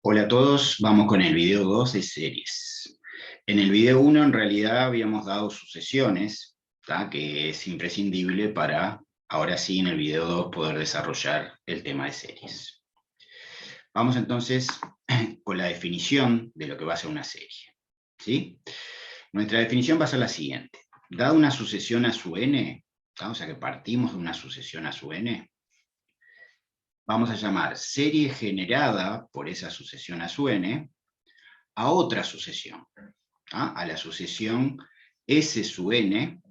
Hola a todos, vamos con el video 2 de series. En el video 1 en realidad habíamos dado sucesiones, ¿tá? Que es imprescindible para, ahora sí, en el video 2 poder desarrollar el tema de series. Vamos entonces con la definición de lo que va a ser una serie. ¿Sí? Nuestra definición va a ser la siguiente. Dada una sucesión a su n, ¿tá? O sea que partimos de una sucesión a su n, vamos a llamar serie generada por esa sucesión a su n a otra sucesión, a la sucesión S sub n,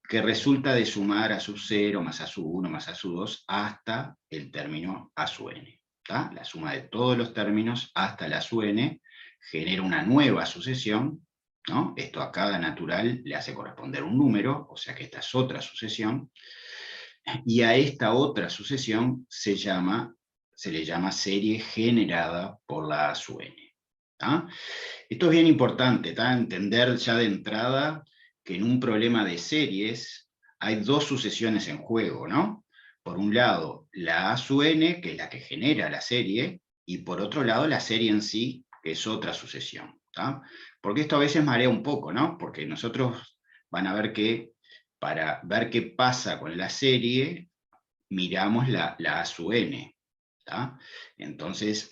que resulta de sumar a sub 0 más a sub 1 más a sub 2 hasta el término a sub n. La suma de todos los términos hasta la sub n genera una nueva sucesión, ¿no? Esto a cada natural le hace corresponder un número, o sea que esta es otra sucesión, y a esta otra sucesión se le llama serie generada por la A sub n. Esto es bien importante, entender ya de entrada que en un problema de series hay dos sucesiones en juego, ¿no? Por un lado, la A sub n, que es la que genera la serie, y por otro lado, la serie en sí, que es otra sucesión. Porque esto a veces marea un poco, ¿no? Porque nosotros van a ver que para ver qué pasa con la serie, miramos la A sub n. Entonces,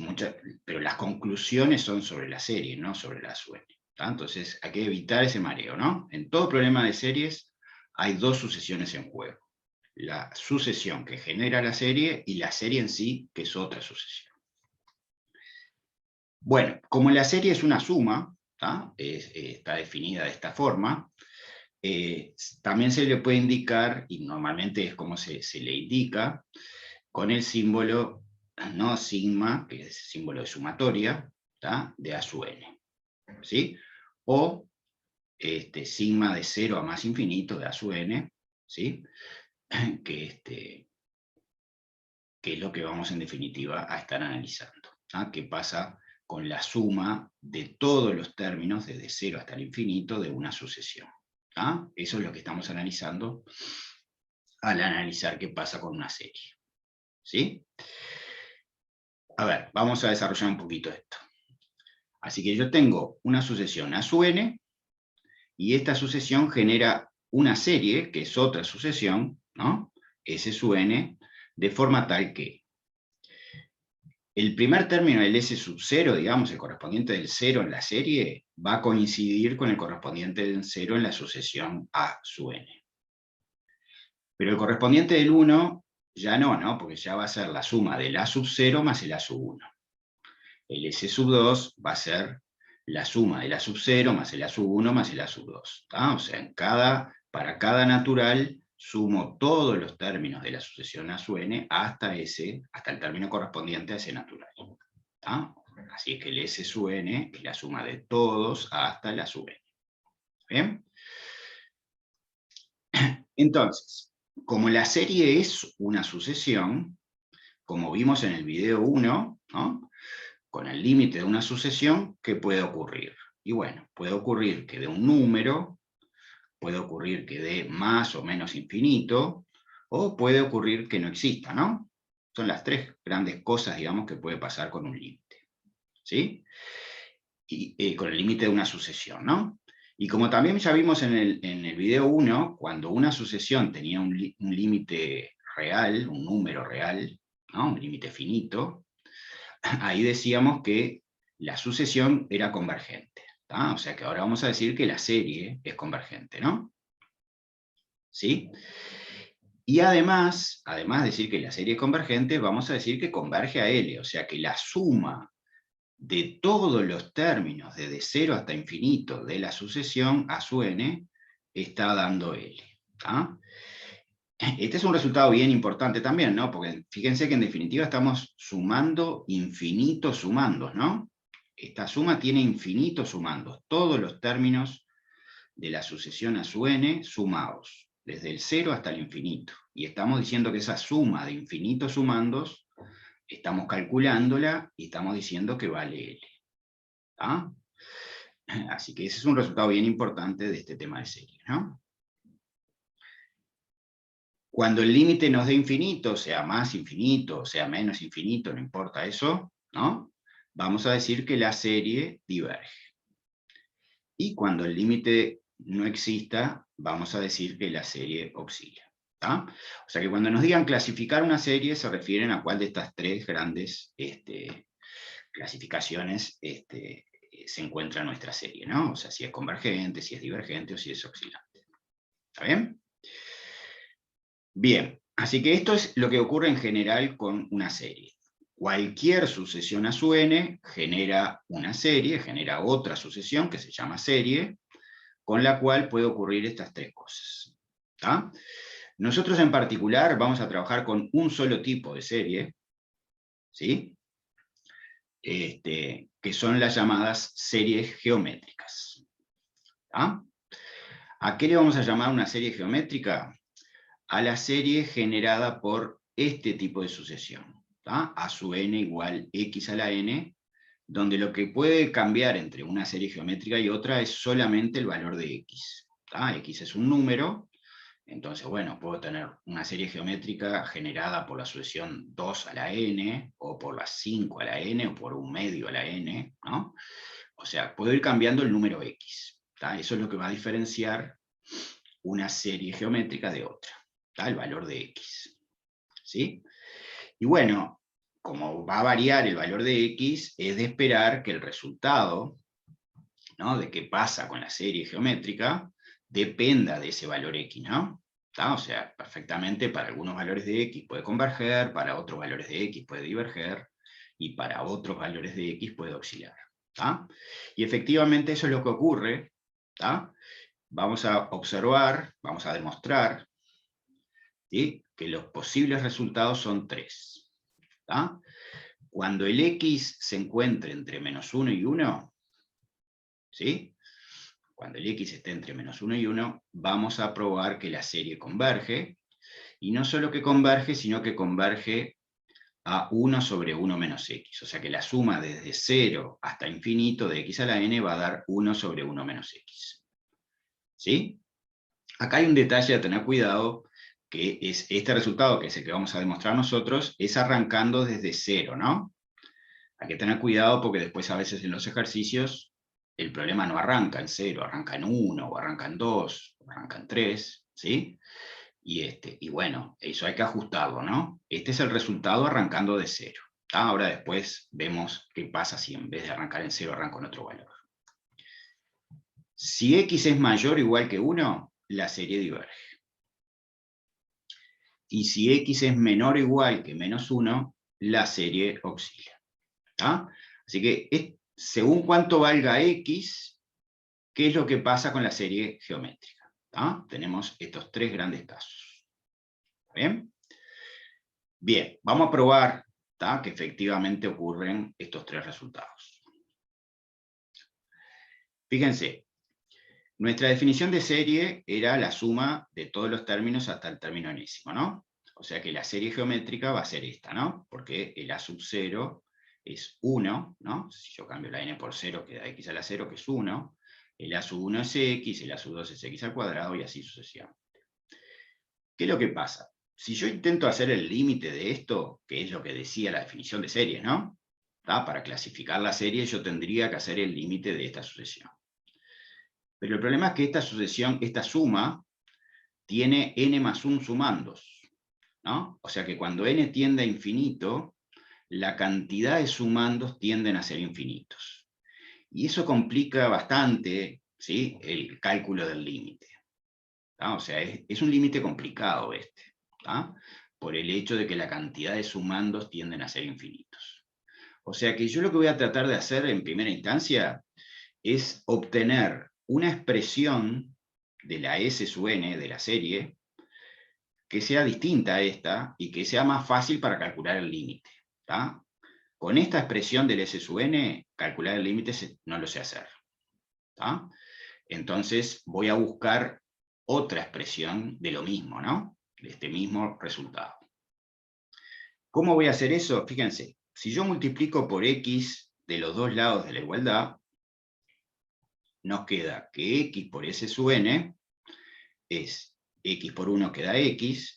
pero las conclusiones son sobre la serie, no sobre la sub n. Entonces, hay que evitar ese mareo, ¿no? En todo problema de series hay dos sucesiones en juego. La sucesión que genera la serie y la serie en sí, que es otra sucesión. Bueno, como la serie es una suma, está definida de esta forma, también se le puede indicar, y normalmente es como se le indica, con el símbolo no sigma, que es símbolo de sumatoria, de A sub n. ¿Sí? O sigma de 0 a más infinito de A sub n, ¿sí? que es lo que vamos en definitiva a estar analizando. ¿Qué pasa con la suma de todos los términos desde 0 hasta el infinito de una sucesión? Eso es lo que estamos analizando al analizar qué pasa con una serie. ¿Sí? A ver, vamos a desarrollar un poquito esto. Así que yo tengo una sucesión A sub n, y esta sucesión genera una serie, que es otra sucesión, ¿no? S sub n, de forma tal que el primer término del S sub 0, digamos, el correspondiente del 0 en la serie, va a coincidir con el correspondiente del 0 en la sucesión A sub n. Pero el correspondiente del 1 ya no, porque ya va a ser la suma del A sub 0 más el A sub 1. El S sub 2 va a ser la suma del A sub 0 más el A sub 1 más el A sub 2. O sea, para cada natural sumo todos los términos de la sucesión A sub n hasta el término correspondiente a ese natural. Así es que el S sub n es la suma de todos hasta el A sub n. ¿Bien? Entonces, como la serie es una sucesión, como vimos en el video 1, ¿no? Con el límite de una sucesión, ¿qué puede ocurrir? Y bueno, puede ocurrir que de un número, puede ocurrir que dé más o menos infinito, o puede ocurrir que no exista, ¿no? Son las tres grandes cosas, digamos, que puede pasar con un límite. ¿Sí? Y con el límite de una sucesión, ¿no? Y como también ya vimos en el video 1, cuando una sucesión tenía un límite real, un número real, ¿no? Un límite finito, ahí decíamos que la sucesión era convergente. O sea que ahora vamos a decir que la serie es convergente, ¿no? ¿Sí? Y además de decir que la serie es convergente, vamos a decir que converge a L, o sea que la suma de todos los términos desde 0 hasta infinito de la sucesión A sub n está dando L. Este es un resultado bien importante también, ¿no? Porque fíjense que en definitiva estamos sumando infinitos sumandos, ¿no? Esta suma tiene infinitos sumandos, todos los términos de la sucesión A sub n sumados, desde el 0 hasta el infinito. Y estamos diciendo que esa suma de infinitos sumandos, estamos calculándola y estamos diciendo que vale L. Así que ese es un resultado bien importante de este tema de serie, ¿no? Cuando el límite nos dé infinito, sea más infinito, sea menos infinito, no importa eso, ¿no? vamos a decir que la serie diverge. Y cuando el límite no exista, vamos a decir que la serie oscila. ¿Tá? O sea que cuando nos digan clasificar una serie, se refieren a cuál de estas tres grandes clasificaciones se encuentra nuestra serie, ¿no? O sea, si es convergente, si es divergente o si es oscilante. ¿Está bien? Bien, así que esto es lo que ocurre en general con una serie. Cualquier sucesión a su n genera una serie, genera otra sucesión que se llama serie, con la cual puede ocurrir estas tres cosas. ¿Tá? Nosotros en particular vamos a trabajar con un solo tipo de serie, ¿sí? Que son las llamadas series geométricas. ¿Tá? ¿A qué le vamos a llamar una serie geométrica? A la serie generada por este tipo de sucesión, ¿tá? A sub n igual x a la n, donde lo que puede cambiar entre una serie geométrica y otra es solamente el valor de x. ¿Tá? X es un número, entonces, bueno, puedo tener una serie geométrica generada por la sucesión 2 a la n, o por la 5 a la n, o por un medio a la n, ¿no? O sea, puedo ir cambiando el número x. ¿Tá? Eso es lo que va a diferenciar una serie geométrica de otra, ¿tá? El valor de x. ¿Sí? Y bueno, como va a variar el valor de x, es de esperar que el resultado, ¿no?, de qué pasa con la serie geométrica, dependa de ese valor x, ¿no? ¿Tá? O sea, perfectamente para algunos valores de x puede converger, para otros valores de x puede diverger, y para otros valores de x puede oscilar. ¿Tá? Y efectivamente eso es lo que ocurre. ¿Tá? Vamos a observar, vamos a demostrar, ¿sí?, que los posibles resultados son tres. ¿Tá? Cuando el x se encuentre entre menos 1 y 1, ¿sí?, cuando el x esté entre menos 1 y 1, vamos a probar que la serie converge, y no solo que converge, sino que converge a 1 sobre 1 menos x. O sea que la suma desde 0 hasta infinito de x a la n va a dar 1 sobre 1 menos x. ¿Sí? Acá hay un detalle a tener cuidado, que es este resultado, que es el que vamos a demostrar nosotros, es arrancando desde 0, ¿no? Hay que tener cuidado porque después a veces en los ejercicios el problema no arranca en 0, arranca en 1, o arranca en 2, o arranca en 3, ¿sí? Y bueno, eso hay que ajustarlo, ¿no? Este es el resultado arrancando de 0. ¿Tá? Ahora después vemos qué pasa si en vez de arrancar en 0 arranco en otro valor. Si x es mayor o igual que 1, la serie diverge. Y si x es menor o igual que menos 1, la serie oscila. ¿Tá? Así que según cuánto valga x, ¿qué es lo que pasa con la serie geométrica? ¿Tá? Tenemos estos tres grandes casos. ¿Bien? Bien, vamos a probar, ¿tá?, que efectivamente ocurren estos tres resultados. Fíjense, nuestra definición de serie era la suma de todos los términos hasta el término enésimo, ¿no? O sea que la serie geométrica va a ser esta, ¿no? Porque el a sub 0 es 1, ¿no? Si yo cambio la n por 0 queda x a la 0, que es 1. El a sub 1 es x, el a sub 2 es x al cuadrado, y así sucesivamente. ¿Qué es lo que pasa? Si yo intento hacer el límite de esto, que es lo que decía la definición de serie, ¿no? ¿Tá? Para clasificar la serie yo tendría que hacer el límite de esta sucesión. Pero el problema es que esta sucesión, esta suma, tiene n más 1 sumandos, ¿no? O sea que cuando n tiende a infinito, la cantidad de sumandos tienden a ser infinitos. Y eso complica bastante, ¿sí?, el cálculo del límite. ¿Tá? O sea, es un límite complicado este, ¿tá?, por el hecho de que la cantidad de sumandos tienden a ser infinitos. O sea que yo lo que voy a tratar de hacer en primera instancia es obtener una expresión de la S sub n de la serie que sea distinta a esta y que sea más fácil para calcular el límite. ¿Tá? Con esta expresión del S sub n, calcular el límite no lo sé hacer. ¿Tá? Entonces voy a buscar otra expresión de lo mismo, ¿no?, de este mismo resultado. ¿Cómo voy a hacer eso? Fíjense, si yo multiplico por x de los dos lados de la igualdad, nos queda que x por s sub n es x por 1 queda x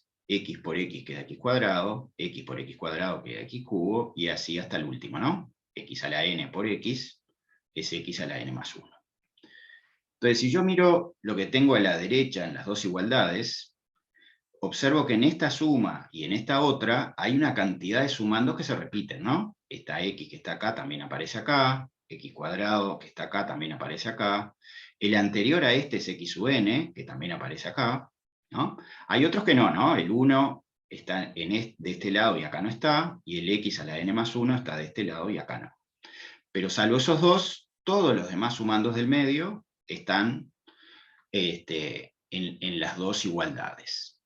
por x queda x cuadrado, x por x cuadrado queda x cubo, y así hasta el último, ¿no? x a la n por x, es x a la n más 1. Entonces, si yo miro lo que tengo a la derecha en las dos igualdades, observo que en esta suma y en esta otra hay una cantidad de sumandos que se repiten, ¿no? Esta x que está acá también aparece acá, x cuadrado que está acá también aparece acá, el anterior a este es x sub n, que también aparece acá, ¿no? Hay otros que no, ¿no? El 1 está de este lado y acá no está, y el x a la n más 1 está de este lado y acá no. Pero salvo esos dos, todos los demás sumandos del medio están en las dos igualdades.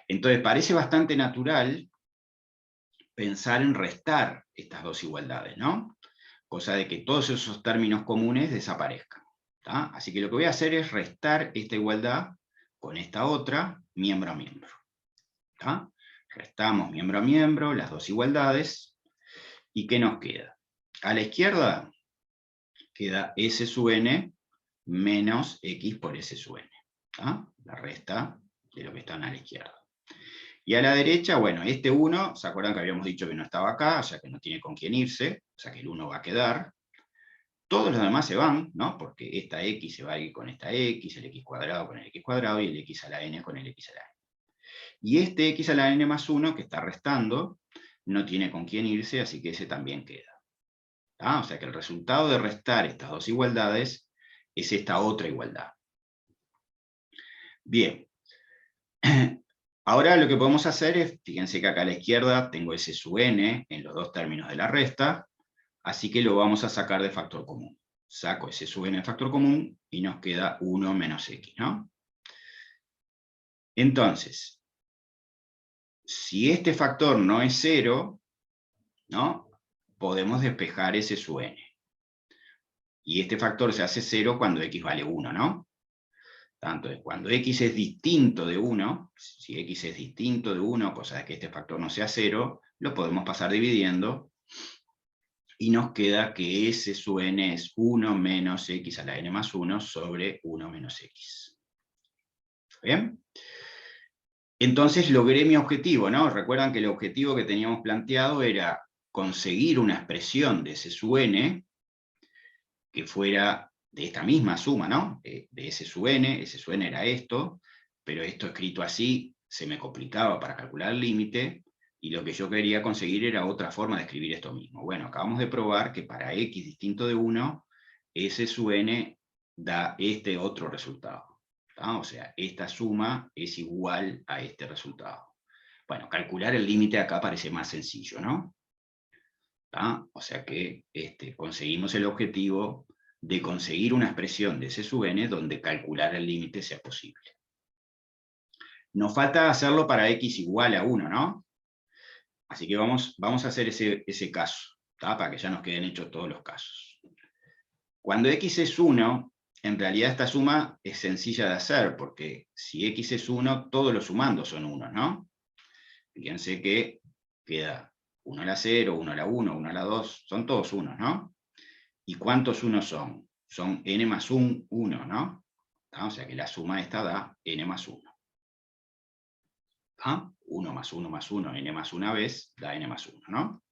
Entonces parece bastante natural pensar en restar estas dos igualdades, ¿no? Cosa de que todos esos términos comunes desaparezcan. ¿Tá? Así que lo que voy a hacer es restar esta igualdad con esta otra, miembro a miembro. ¿Tá? Restamos miembro a miembro, las dos igualdades, ¿y qué nos queda? A la izquierda queda s sub n menos x por s sub n. ¿Tá? La resta de lo que están a la izquierda. Y a la derecha, bueno, este 1, ¿se acuerdan que habíamos dicho que no estaba acá? O sea que no tiene con quién irse, o sea que el 1 va a quedar. Todos los demás se van, ¿no? Porque esta x se va a ir con esta x, el x cuadrado con el x cuadrado, y el x a la n con el x a la n. Y este x a la n más 1, que está restando, no tiene con quién irse, así que ese también queda. ¿Tá? O sea que el resultado de restar estas dos igualdades es esta otra igualdad. Bien. Ahora lo que podemos hacer es, fíjense que acá a la izquierda tengo s sub n en los dos términos de la resta, así que lo vamos a sacar de factor común. Saco s sub n de factor común y nos queda 1 menos x, ¿no? Entonces, si este factor no es 0, ¿no? Podemos despejar s sub n. Y este factor se hace 0 cuando x vale 1, ¿no? Entonces, cuando x es distinto de 1, si x es distinto de 1, cosa de que este factor no sea 0, lo podemos pasar dividiendo, y nos queda que s sub n es 1 menos x a la n más 1 sobre 1 menos x. ¿Bien? Entonces logré mi objetivo, ¿no? Recuerdan que el objetivo que teníamos planteado era conseguir una expresión de s sub n que fuera de esta misma suma, ¿no? De s sub n era esto, pero esto escrito así se me complicaba para calcular el límite, y lo que yo quería conseguir era otra forma de escribir esto mismo. Bueno, acabamos de probar que para x distinto de 1, s sub n da este otro resultado. ¿Tá? O sea, esta suma es igual a este resultado. Bueno, calcular el límite acá parece más sencillo, ¿no? ¿Tá? O sea que conseguimos el objetivo de conseguir una expresión de s sub n donde calcular el límite sea posible. Nos falta hacerlo para x igual a 1, ¿no? Así que vamos a hacer ese caso, ¿tá? Para que ya nos queden hechos todos los casos. Cuando x es 1, en realidad esta suma es sencilla de hacer, porque si x es 1, todos los sumandos son 1, ¿no? Fíjense que queda 1 a la 0, 1 a la 1, 1 a la 2, son todos 1, ¿no? ¿Y cuántos 1 son? Son n más 1, 1, ¿no? ¿Tá? O sea que la suma esta da n más 1. ¿Tá? 1 más 1 más 1, n más una vez, da n más 1, ¿no?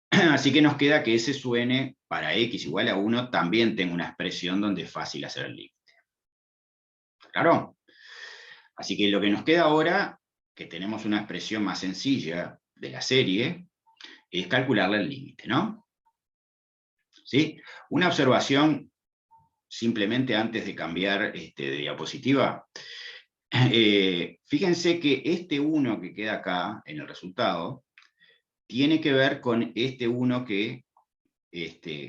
Así que nos queda que s sub n para x igual a 1 también tengo una expresión donde es fácil hacer el límite. ¿Claro? Así que lo que nos queda ahora, que tenemos una expresión más sencilla de la serie, es calcularle el límite, ¿no? ¿Sí? Una observación simplemente antes de cambiar de diapositiva. Fíjense que este 1 que queda acá en el resultado tiene que ver con este 1 que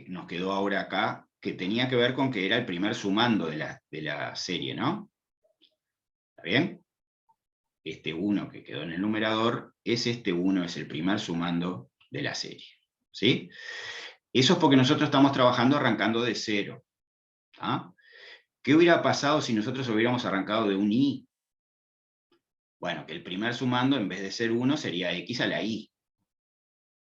nos quedó ahora acá, que tenía que ver con que era el primer sumando de la serie, ¿no? ¿Está bien? Este 1 que quedó en el numerador es este 1, es el primer sumando de la serie. ¿Sí? Eso es porque nosotros estamos trabajando arrancando de 0. ¿Ah? ¿Qué hubiera pasado si nosotros hubiéramos arrancado de un i? Bueno, que el primer sumando en vez de ser 1 sería x a la i.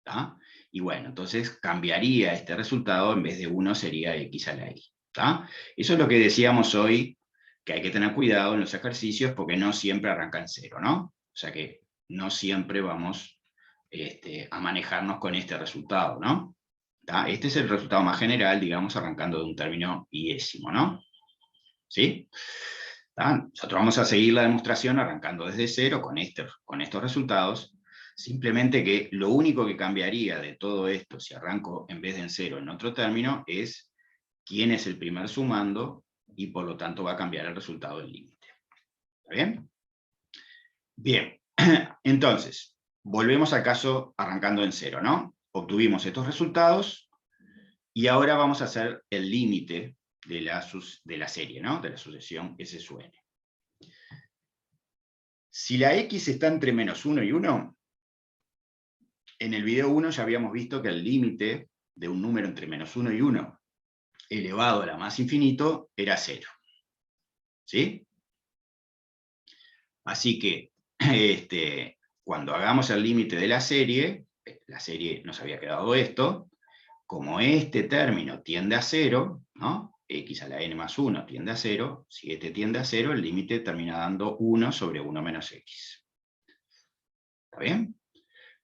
¿Tá? Y bueno, entonces cambiaría este resultado, en vez de 1 sería x a la i. ¿Tá? Eso es lo que decíamos hoy, que hay que tener cuidado en los ejercicios porque no siempre arrancan 0, ¿no? O sea que no siempre vamos a manejarnos con este resultado, ¿no? ¿Tá? Este es el resultado más general, digamos, arrancando de un término iésimo, ¿no? ¿Sí? ¿Tá? Nosotros vamos a seguir la demostración arrancando desde cero con estos resultados, simplemente que lo único que cambiaría de todo esto, si arranco en vez de en cero en otro término, es quién es el primer sumando, y por lo tanto va a cambiar el resultado del límite. ¿Está bien? Bien, entonces, volvemos al caso arrancando en cero, ¿no? Obtuvimos estos resultados, y ahora vamos a hacer el límite de la serie, ¿no? De la sucesión S sub n. Si la x está entre menos 1 y 1, en el video 1 ya habíamos visto que el límite de un número entre menos 1 y 1 elevado a la más infinito era 0. ¿Sí? Así que, cuando hagamos el límite de la serie nos había quedado esto, como este término tiende a 0, ¿no? X a la n más 1 tiende a 0, si este tiende a 0, el límite termina dando 1 sobre 1 menos x. ¿Está bien?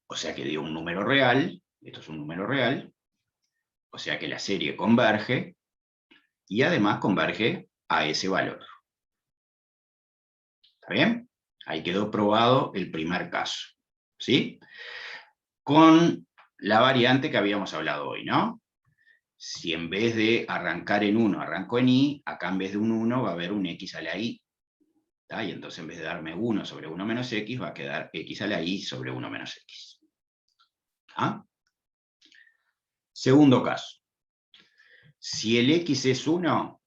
O sea que dio un número real, esto es un número real, o sea que la serie converge, y además converge a ese valor. ¿Está bien? Ahí quedó probado el primer caso. ¿Sí? Con la variante que habíamos hablado hoy, ¿no? Si en vez de arrancar en 1, arranco en y, acá en vez de un 1 va a haber un x a la y. ¿Tá? Y entonces en vez de darme 1 sobre 1 menos x, va a quedar x a la y sobre 1 menos x. ¿Ah? Segundo caso. Si el x es 1,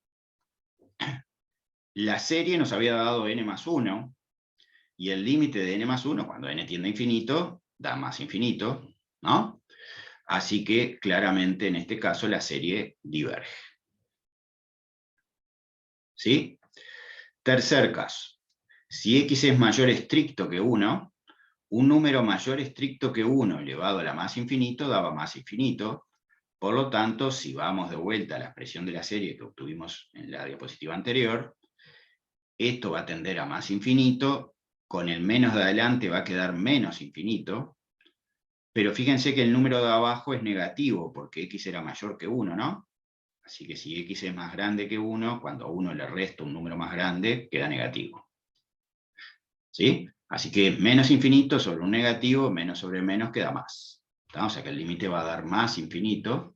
la serie nos había dado n más 1, y el límite de n más 1, cuando n tiende a infinito, da más infinito, ¿no? Así que claramente en este caso la serie diverge. ¿Sí? Tercer caso. Si x es mayor estricto que 1, un número mayor estricto que 1 elevado a la más infinito daba más infinito. Por lo tanto, si vamos de vuelta a la expresión de la serie que obtuvimos en la diapositiva anterior, esto va a tender a más infinito, con el menos de adelante va a quedar menos infinito, pero fíjense que el número de abajo es negativo, porque x era mayor que 1, ¿no? Así que si x es más grande que 1, cuando a 1 le resto un número más grande, queda negativo. ¿Sí? Así que menos infinito sobre un negativo, menos sobre menos queda más. ¿Tá? O sea que el límite va a dar más infinito,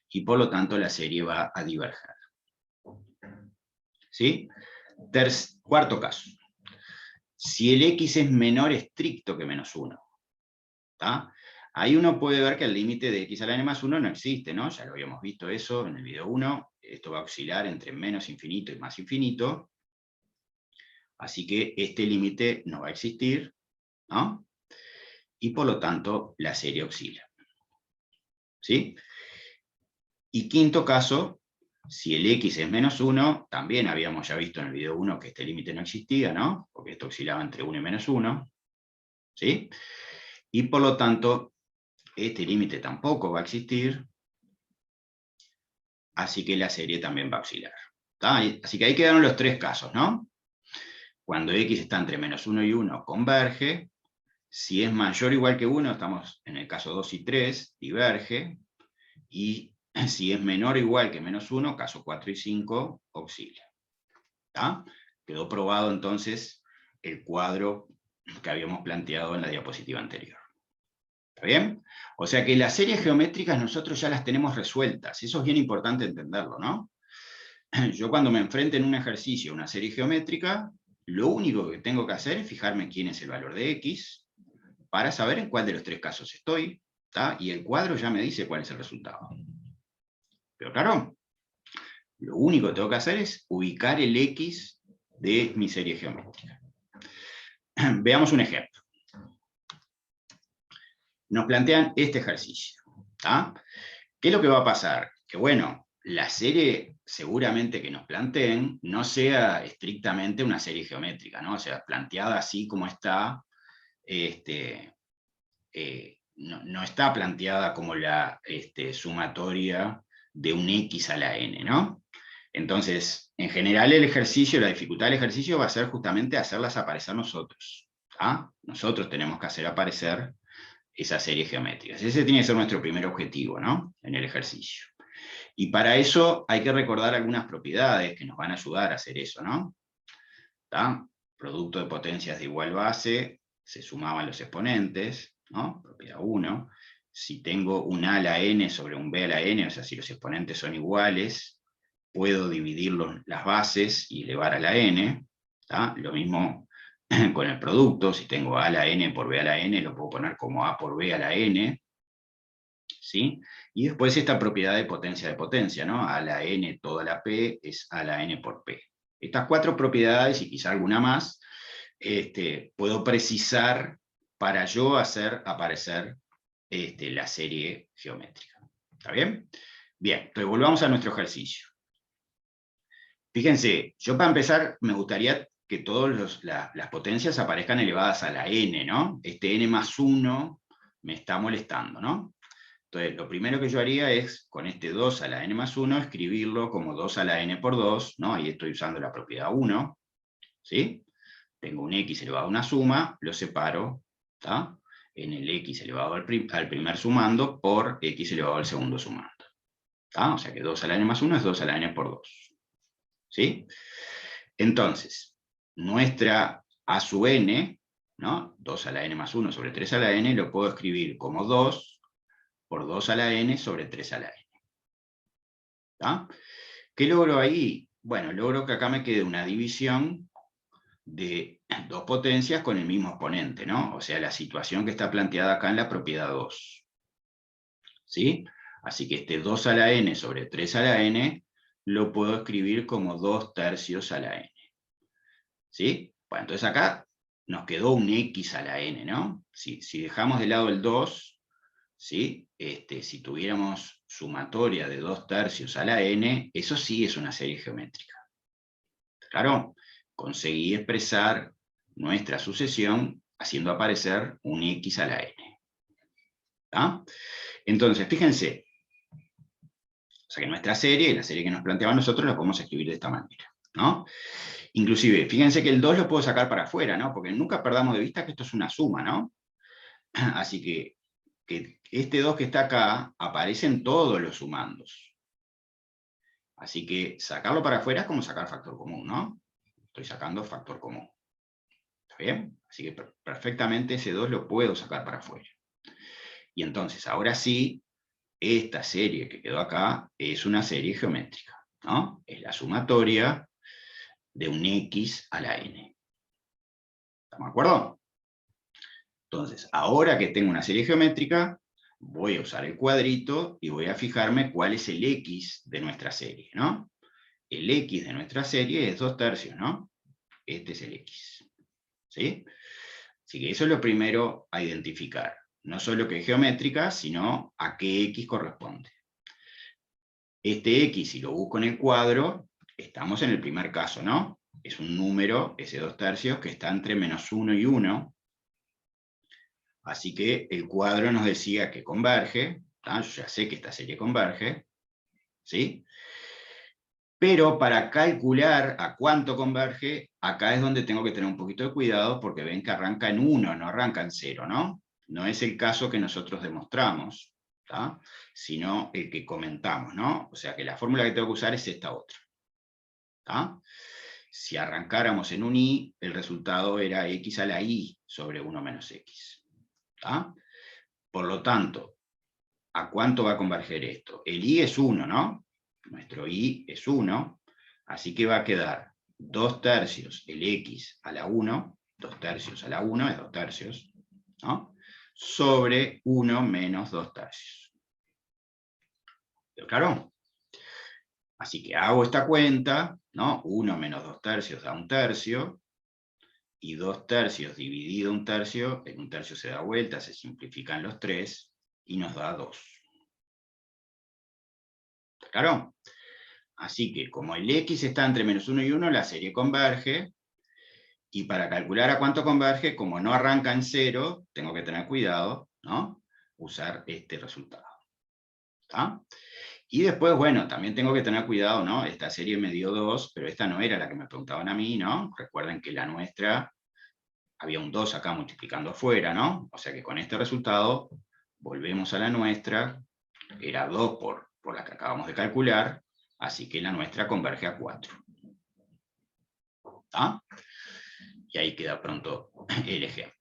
y por lo tanto la serie va a diverger. ¿Sí? Cuarto caso. Si el x es menor estricto que menos 1, ¿tá? Ahí uno puede ver que el límite de x a la n más 1 no existe, ¿no? Ya lo habíamos visto eso en el video 1. Esto va a oscilar entre menos infinito y más infinito. Así que este límite no va a existir, ¿no? Y por lo tanto la serie oscila. ¿Sí? Y quinto caso, si el x es menos 1, también habíamos ya visto en el video 1 que este límite no existía, ¿no? Porque esto oscilaba entre 1 y menos 1. ¿Sí? Y por lo tanto, este límite tampoco va a existir, así que la serie también va a oscilar. ¿Tá? Así que ahí quedaron los tres casos, ¿no? Cuando x está entre menos 1 y 1, converge. Si es mayor o igual que 1, estamos en el caso 2 y 3, diverge. Y si es menor o igual que menos 1, caso 4 y 5, oscila. ¿Tá? Quedó probado entonces el cuadro que habíamos planteado en la diapositiva anterior. ¿Está bien? O sea que las series geométricas nosotros ya las tenemos resueltas. Eso es bien importante entenderlo, ¿no? Yo cuando me enfrente en un ejercicio a una serie geométrica, lo único que tengo que hacer es fijarme quién es el valor de x, para saber en cuál de los tres casos estoy, ¿tá? Y el cuadro ya me dice cuál es el resultado. Pero claro, lo único que tengo que hacer es ubicar el x de mi serie geométrica. Veamos un ejemplo. Nos plantean este ejercicio. ¿Tá? ¿Qué es lo que va a pasar? Que bueno, la serie seguramente que nos planteen no sea estrictamente una serie geométrica, ¿no? O sea, planteada así como está, no está planteada como la sumatoria de un x a la n, ¿no? Entonces, en general el ejercicio, la dificultad del ejercicio va a ser justamente hacerlas aparecer nosotros. ¿tá? Nosotros tenemos que hacer aparecer esas series geométricas. Ese tiene que ser nuestro primer objetivo, ¿no? En el ejercicio. Y para eso hay que recordar algunas propiedades que nos van a ayudar a hacer eso, ¿no? ¿Está? Producto de potencias de igual base, se sumaban los exponentes, ¿no? Propiedad 1. Si tengo un a a la n sobre un b a la n, o sea, si los exponentes son iguales, puedo dividir las bases y elevar a la n. ¿Está? Lo mismo con el producto, si tengo a a la n por b a la n, lo puedo poner como a por b a la n. ¿Sí? Y después esta propiedad de potencia, ¿no? A la n toda la p es a la n por p. Estas 4 propiedades, y quizá alguna más, puedo precisar para yo hacer aparecer la serie geométrica. ¿Está bien? Bien, entonces volvamos a nuestro ejercicio. Fíjense, yo para empezar me gustaría que todas las potencias aparezcan elevadas a la n, ¿no? Este n más 1 me está molestando, ¿no? Entonces, lo primero que yo haría es, con este 2 a la n más 1, escribirlo como 2 a la n por 2, ¿no? Ahí estoy usando la propiedad 1, ¿sí? Tengo un x elevado a una suma, lo separo, ¿está? En el x elevado al primer sumando por x elevado al segundo sumando. ¿Está? O sea que 2 a la n más 1 es 2 a la n por 2. ¿Sí? Entonces, nuestra a sub n, ¿no? 2 a la n más 1 sobre 3 a la n, lo puedo escribir como 2 por 2 a la n sobre 3 a la n. ¿Está? ¿Qué logro ahí? Bueno, logro que acá me quede una división de dos potencias con el mismo exponente, ¿no? O sea, la situación que está planteada acá en la propiedad 2. ¿Sí? Así que este 2 a la n sobre 3 a la n lo puedo escribir como 2 tercios a la n. ¿Sí? Bueno, entonces acá nos quedó un x a la n, ¿no? Si dejamos de lado el 2, ¿sí? Si tuviéramos sumatoria de 2 tercios a la n, eso sí es una serie geométrica. Claro, conseguí expresar nuestra sucesión haciendo aparecer un x a la n. ¿Está? Entonces, fíjense, o sea que nuestra serie, la serie que nos planteaba nosotros, la podemos escribir de esta manera, ¿no? Inclusive, fíjense que el 2 lo puedo sacar para afuera, ¿no? Porque nunca perdamos de vista que esto es una suma, ¿no? Así que este 2 que está acá aparece en todos los sumandos. Así que sacarlo para afuera es como sacar factor común, ¿no? Estoy sacando factor común. ¿Está bien? Así que perfectamente ese 2 lo puedo sacar para afuera. Y entonces, ahora sí, esta serie que quedó acá es una serie geométrica, ¿no? Es la sumatoria de un x a la n. ¿Estamos de acuerdo? Entonces, ahora que tengo una serie geométrica, voy a usar el cuadrito y voy a fijarme cuál es el x de nuestra serie, ¿no? El x de nuestra serie es 2 tercios, ¿no? Este es el x. ¿Sí? Así que eso es lo primero a identificar. No solo que es geométrica, sino a qué x corresponde. Este x, si lo busco en el cuadro, estamos en el primer caso, ¿no? Es un número, ese 2 tercios, que está entre menos 1 y 1. Así que el cuadro nos decía que converge. Yo ya sé que esta serie converge. ¿Sí? Pero para calcular a cuánto converge, acá es donde tengo que tener un poquito de cuidado, porque ven que arranca en 1, no arranca en 0, ¿no? No es el caso que nosotros demostramos, ¿tá? Sino el que comentamos, ¿no? O sea que la fórmula que tengo que usar es esta otra. ¿Tá? Si arrancáramos en un i, el resultado era x a la i sobre 1 menos x. ¿Tá? Por lo tanto, ¿a cuánto va a converger esto? El i es 1, ¿no? Nuestro i es 1, así que va a quedar 2 tercios el x a la 1, 2 tercios a la 1 es 2 tercios, ¿no? Sobre 1 menos 2 tercios. ¿Pero claro? Así que hago esta cuenta, ¿no? 1 menos 2 tercios da 1 tercio, y 2 tercios dividido 1 tercio, en 1 tercio se da vuelta, se simplifican los 3, y nos da 2. ¿Está claro? Así que como el x está entre menos 1 y 1, la serie converge, y para calcular a cuánto converge, como no arranca en 0, tengo que tener cuidado, ¿no? Usar este resultado. ¿Está? Y después, bueno, también tengo que tener cuidado, ¿no? Esta serie me dio 2, pero esta no era la que me preguntaban a mí, ¿no? Recuerden que la nuestra había un 2 acá multiplicando afuera, ¿no? O sea que con este resultado volvemos a la nuestra, era 2 por la que acabamos de calcular, así que la nuestra converge a 4. ¿Ah? Y ahí queda pronto el ejemplo.